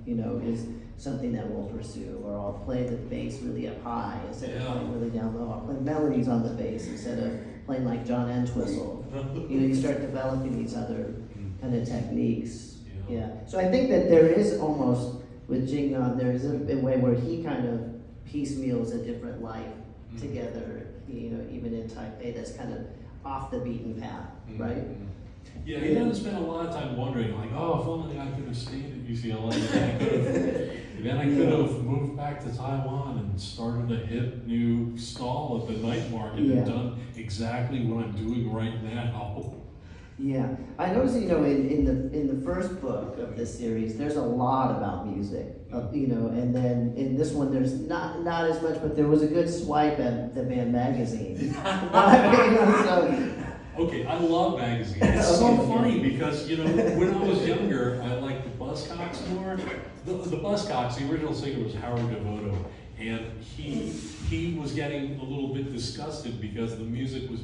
you know, is something that we'll pursue, or I'll play the bass really up high instead of playing really down low. I'll play melodies on the bass instead of playing like John Entwistle. You know, you start developing these other kind of techniques. Yeah. So I think that there is almost, with Jignon, there is a way where he kind of piecemeals a different life together, you know, even in Taipei, that's kind of off the beaten path, right? Yeah, he doesn't spend a lot of time wondering, like, oh, if only I could have stayed at UCLA, then I could have moved back to Taiwan and started a hip new stall at the night market and done exactly what I'm doing right now. Yeah, I noticed, you know, in the first book of this series, there's a lot about music, you know, and then in this one, there's not as much, but there was a good swipe at the band magazine. You know, so, okay, I love magazines. It's so funny because, you know, when I was younger, I liked the Buzzcocks more. The Buzzcocks, the original singer was Howard Devoto, And he was getting a little bit disgusted because the music was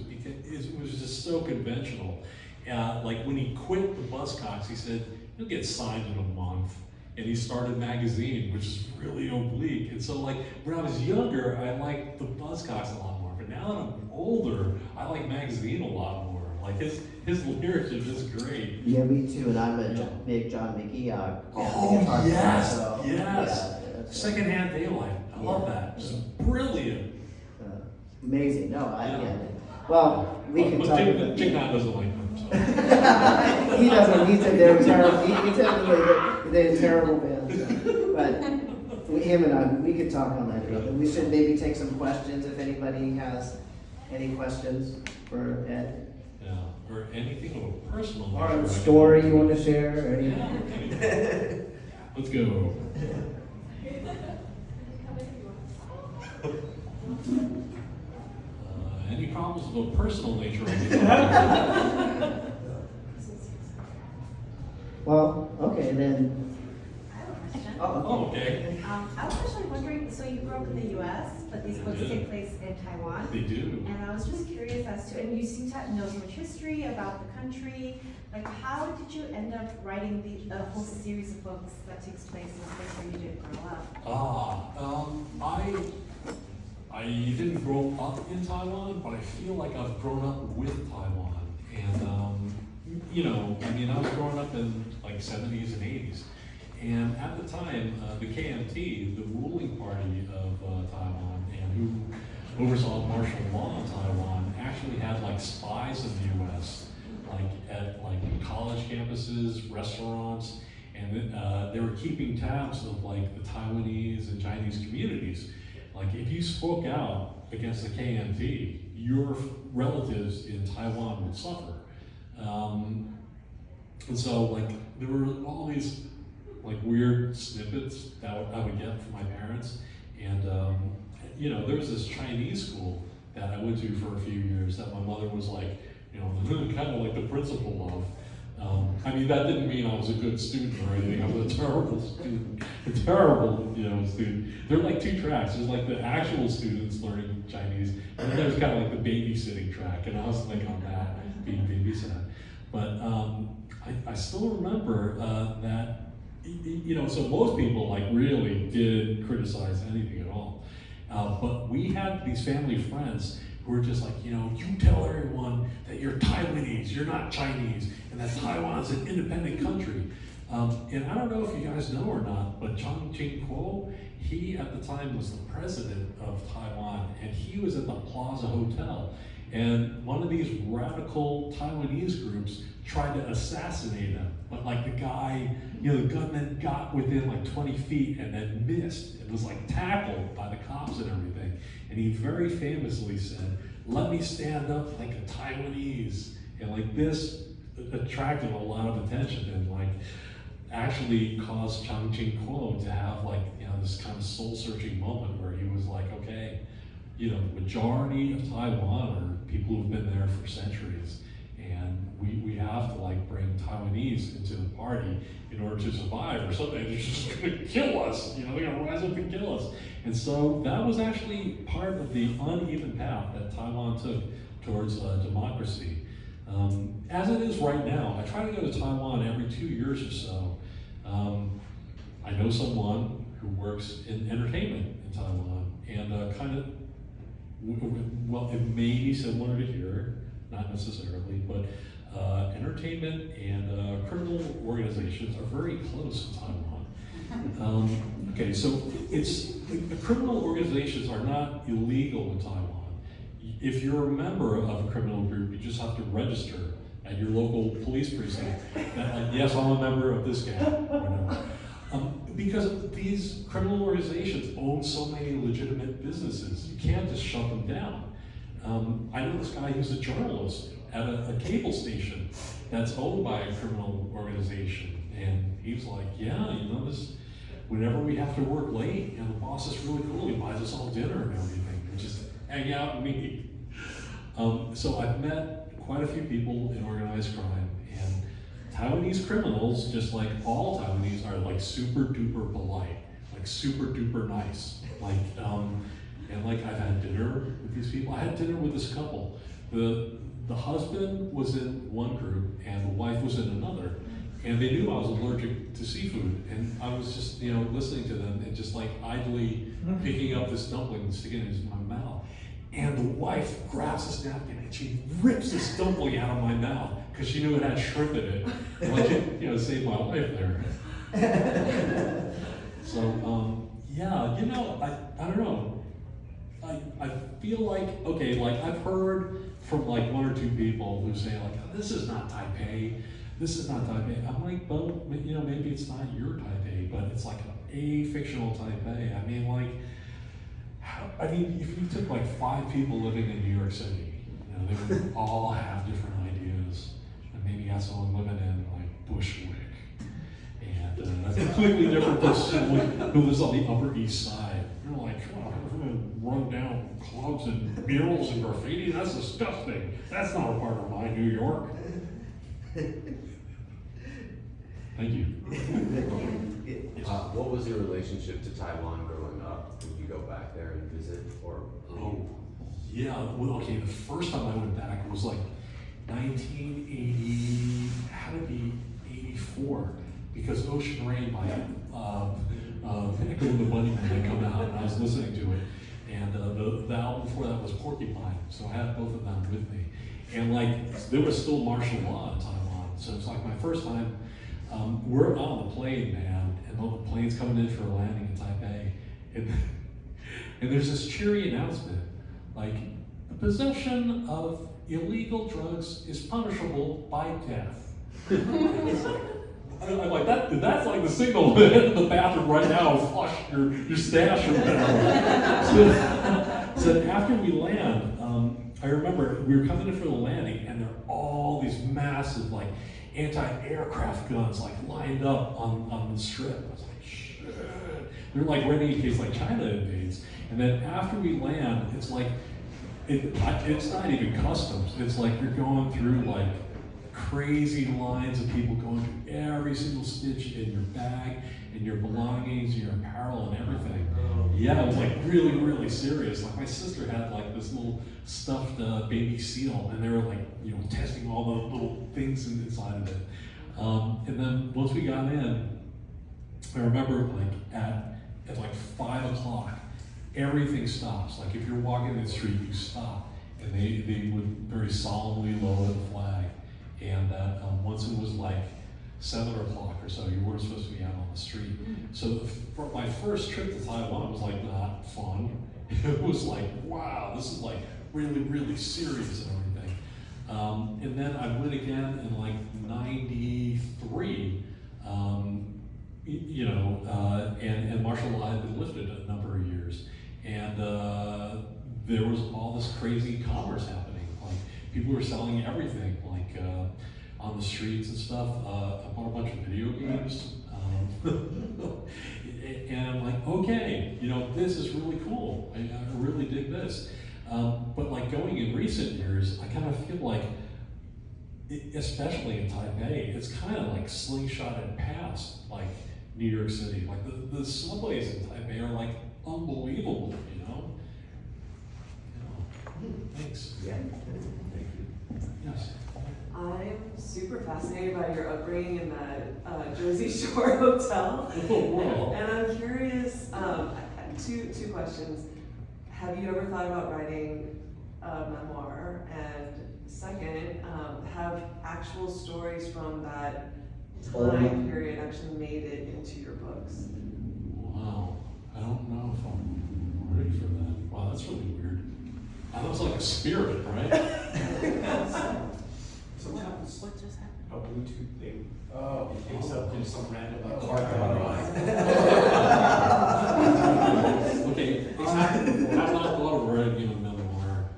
just so conventional. Like when he quit the Buzzcocks, he said, he'll get signed in a month. And he started a magazine, which is really oblique. And so like when I was younger, I liked the Buzzcocks a lot more. But now that I'm older, I like magazine a lot more. Like his lyrics are just great. Yeah, me too, and I'm a big John McGee Oh, guitar player, yes, so, yes. yeah, Secondhand Daylight, I love that, just brilliant. amazing, no, Yeah. well, we can But talk Jig about. doesn't like them, so. He doesn't, he said they're terrible, he said they're terrible bands, so. But him and I, we could talk on that, but we should maybe take some questions if anybody has any questions for Ed. Yeah, or anything of a personal Or nature. a story you want to share, or anything. Yeah, anything. Let's go. Any problems of a personal nature? Well, okay, then, I have a question. Oh, okay. I was actually wondering, so you grew up in the US, but these books did. take place in Taiwan. They do. And I was just curious as to, and you seem to know so much history about the country. Like, how did you end up writing the whole series of books that takes place in a place where you didn't grow up? I didn't grow up in Taiwan, but I feel like I've grown up with Taiwan. And, you know, I mean, I was growing up in like 70s and 80s. And at the time, the KMT, the ruling party of Taiwan, and who oversaw martial law in Taiwan, actually had like spies in the US, like at like college campuses, restaurants, and they were keeping tabs of like the Taiwanese and Chinese communities. Like if you spoke out against the KMT, your relatives in Taiwan would suffer. And so like there were all these like weird snippets that I would get from my parents. And you know, there was this Chinese school that I went to for a few years that my mother was like, you know, kind of like the principal of. I mean, that didn't mean I was a good student or anything. I was a terrible student, student. There are like two tracks. There's like the actual students learning Chinese, and then there's kind of like the babysitting track, and I was like on that, being babysat. But I still remember that, you know, so most people like really did criticize anything at all. But we had these family friends who were just like, you know, you tell everyone that you're Taiwanese, you're not Chinese, and that Taiwan is an independent country. And I don't know if you guys know or not, but Chiang Ching-kuo, he at the time was the president of Taiwan, and he was at the Plaza Hotel. And one of these radical Taiwanese groups tried to assassinate him, but like the guy, you know, the gunman got within like 20 feet and then missed. It was like tackled by the cops and everything. And he very famously said, "Let me stand up like a Taiwanese." And like this attracted a lot of attention and like actually caused Chiang Ching-kuo to have like, you know, this kind of soul-searching moment where he was like, okay, you know, the majority of Taiwan are people who've been there for centuries. And we have to like bring Taiwanese into the party in order to survive, or something. They're just gonna kill us, you know, they're gonna rise up and kill us. And so that was actually part of the uneven path that Taiwan took towards democracy. As it is right now, I try to go to Taiwan every 2 years or so. I know someone who works in entertainment in Taiwan, and kind of, well, it may be similar to here, not necessarily, but entertainment and criminal organizations are very close in Taiwan. Okay, so the criminal organizations are not illegal in Taiwan. If you're a member of a criminal group, you just have to register at your local police precinct that, like, yes, I'm a member of this gang, or whatever. Because these criminal organizations own so many legitimate businesses, you can't just shut them down. I know this guy who's a journalist at a cable station that's owned by a criminal organization, and he was like, yeah, you know, this, whenever we have to work late, you know, the boss is really cool, he buys us all dinner and everything, and just hang out and meet. So I've met quite a few people in organized crime, and Taiwanese criminals, just like all Taiwanese, are like super duper polite. like super duper nice. Like, and like I've had dinner with these people. I had dinner with this couple. The husband was in one group and the wife was in another. And they knew I was allergic to seafood. And I was just, listening to them and just like idly picking up this dumpling and sticking it in my mouth. And the wife grabs this napkin and she rips this dumpling out of my mouth because she knew it had shrimp in it. And like it, saved my life there. So, I don't know. I feel like, okay, like I've heard from like one or two people who say like, oh, this is not Taipei. This is not Taipei. I'm like, well, maybe it's not your Taipei, but it's like a fictional Taipei. I mean, like, if you took like 5 people living in New York City, they would all have different ideas. And maybe you got someone living in like Bushwick, and that's a completely different person who lives on the Upper East Side. You're like, oh, run down clubs and murals and graffiti. That's disgusting. That's not a part of my New York. Thank you. What was your relationship to Taiwan growing up? Would you go back there and visit, or? Oh, yeah. Well, okay. The first time I went back was like 1980. Had to be 84 because Ocean Rain by Echo and the Bunnymen had come out, and I was listening to it. And the album before that was Porcupine, so I had both of them with me. And like there was still martial law in Taiwan, so it's like my first time. We're on the plane, man, and the plane's coming in for a landing in Taipei, and there's this cheery announcement, like, the possession of illegal drugs is punishable by death. I'm like, that's like the signal to hit the bathroom right now, flush your stash or whatever. So after we land, I remember we were coming in for the landing, and there are all these massive, like, anti-aircraft guns like lined up on the strip. I was like, shit. They're like ready in case like China invades. And then after we land, it's like, it's not even customs. It's like you're going through like crazy lines of people going through every single stitch in your bag and your belongings, your apparel and everything. Yeah, it was like really, really serious. Like my sister had like this little stuffed baby seal, and they were like, testing all the little things inside of it. And then once we got in, I remember like at like 5 o'clock, everything stops. Like if you're walking in the street, you stop, and they would very solemnly lower the flag. And that once it was like 7 o'clock or so, you weren't supposed to be out on the street. So for my first trip to Taiwan was like not fun. It was like, wow, this is like really, really serious and everything. And then I went again in like 93, and martial law had been lifted a number of years. And there was all this crazy commerce happening. Like people were selling everything, like on the streets and stuff. I bought a bunch of video games. And I'm like, okay, this is really cool. I really dig this. But like going in recent years, I kind of feel like, especially in Taipei, it's kind of like slingshotted past like New York City. Like the subways in Taipei are like unbelievable, Thanks. Yeah. Thank you. Yes. I'm super fascinated by your upbringing in that Jersey Shore hotel. Oh, wow. And I'm curious, two questions. Have you ever thought about writing a memoir? And second, have actual stories from that time period actually made it into your books? Wow. I don't know if I'm ready for that. Wow, that's really weird. That was like a spirit, right? Sometimes What just happened? a Bluetooth thing, it picks up just some random car Okay, I've not thought of writing a memoir.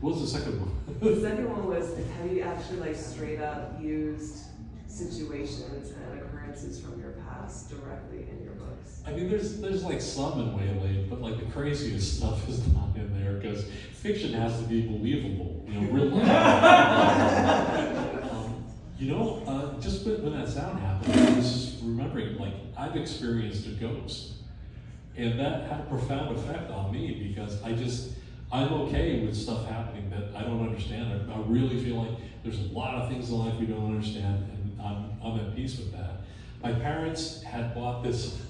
What was the second one? The second one was, have you actually like straight up used situations and occurrences from your past directly in your books? I mean, there's like some in Waylay, but like the craziest stuff is not in there because fiction has to be believable, real life. You know, just when that sound happened, I was just remembering, like, I've experienced a ghost. And that had a profound effect on me because I'm okay with stuff happening that I don't understand. I really feel like there's a lot of things in life we don't understand, and I'm at peace with that. My parents had bought this,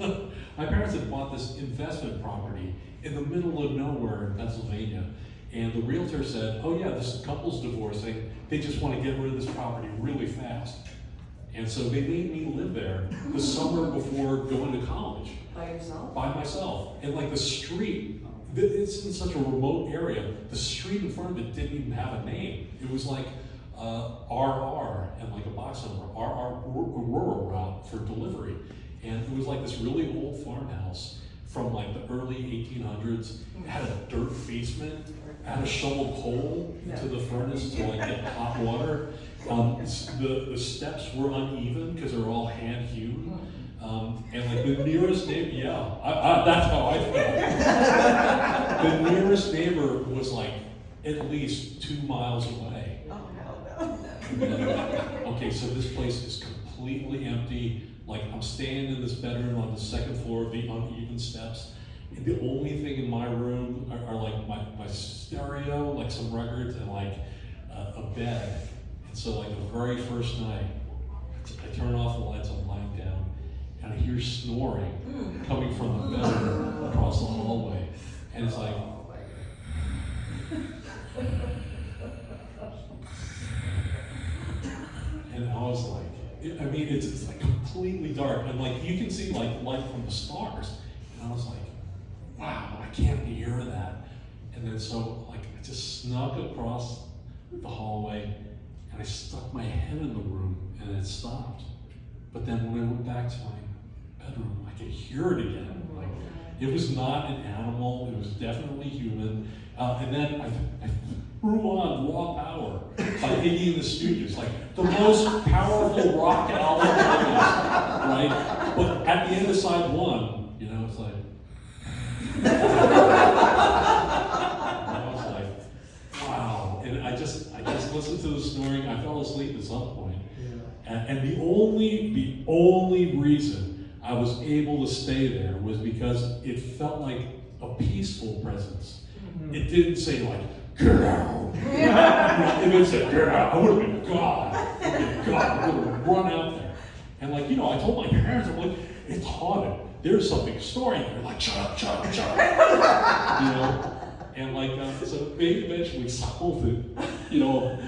investment property in the middle of nowhere in Pennsylvania. And the realtor said, oh yeah, this couple's divorcing. They just want to get rid of this property really fast. And so they made me live there the summer before going to college. By yourself? By myself. And like the street, it's in such a remote area, the street in front of it didn't even have a name. It was like RR and like a box number, RR rural route for delivery. And it was like this really old farmhouse from like the early 1800s. It had a dirt basement, had a shovel coal into the furnace to like get hot water. The steps were uneven because they were all hand hewn. And like the nearest neighbor, that's how I felt. The nearest neighbor was like at least 2 miles away. Oh, hell no. Okay, so this place is completely empty. Like I'm staying in this bedroom on the second floor of the uneven steps. And the only thing in my room are like my stereo, like some records, and like a bed. And so like the very first night, I turn off the lights, I'm lying down, and I hear snoring coming from the bedroom across the hallway. And it's like, and I was like, it's like completely dark, and like you can see like light from the stars. And I was like, wow, I can't hear that. And then so like I just snuck across the hallway, and I stuck my head in the room, and it stopped. But then when I went back to my bedroom, I could hear it again. Like it was not an animal; it was definitely human. And then I threw on Raw Power by Iggy and the Stooges, like the most powerful rock album there is, right? But at the end of side one, you know, it's like. I was like, wow. And I just listened to the snoring. I fell asleep at some point. And the only reason I was able to stay there was because it felt like a peaceful presence. It didn't say like, get out. It didn't say, get out. I would have been gone. I would have run out there. And like, you know, I told my parents, I'm like, it's haunted. There's something snoring there. Like, shut up. You know? And like, so they eventually solved it. You know,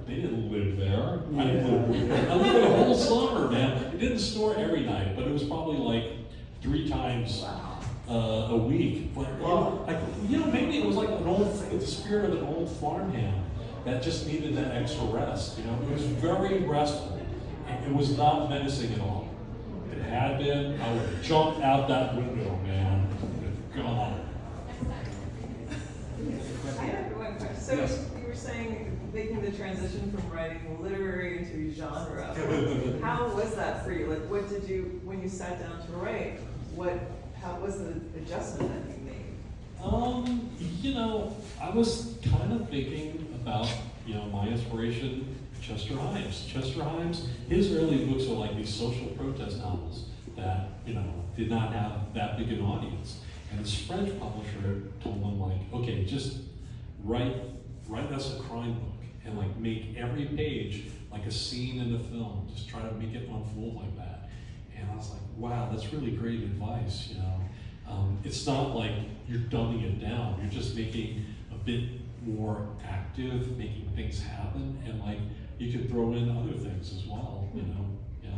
they didn't live there. I didn't live there. I lived there the whole summer, man. It didn't snore every night, but it was probably like 3 times a week. But you know, maybe it was like the spirit of an old farmhand that just needed that extra rest. You know, it was very restful. It was not menacing at all. If it had been, I would have jumped out that window, man. God. I have one question. So Yes. you were saying making the transition from writing literary into genre. How was that for you? Like, what did you, when you sat down to write, how was the adjustment that you made? You know, I was kind of thinking about, you know, my inspiration, Chester Himes. Chester Himes, his early books are like these social protest novels that, you know, did not have that big an audience. And this French publisher told him, like, okay, just write us a crime book and like make every page like a scene in a film. Just try to make it unfold like that. And I was like, wow, that's really great advice, you know. It's not like you're dumbing it down. You're just making a bit more active, making things happen, and like you could throw in other things as well, you know. Yeah.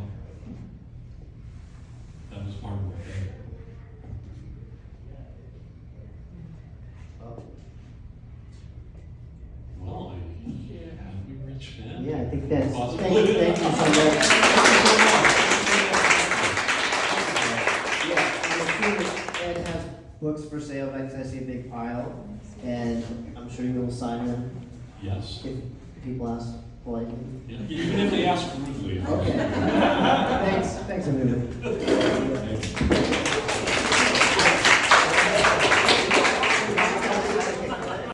That was part of what I did. Well, have we reached end? Yeah, I think that's, Possibly. thank you so much. Yeah, and I see that Ed has books for sale, like I see a big pile, and I'm sure you will sign them Yes. if people ask politely. Yeah. Even if they ask rudely. Okay.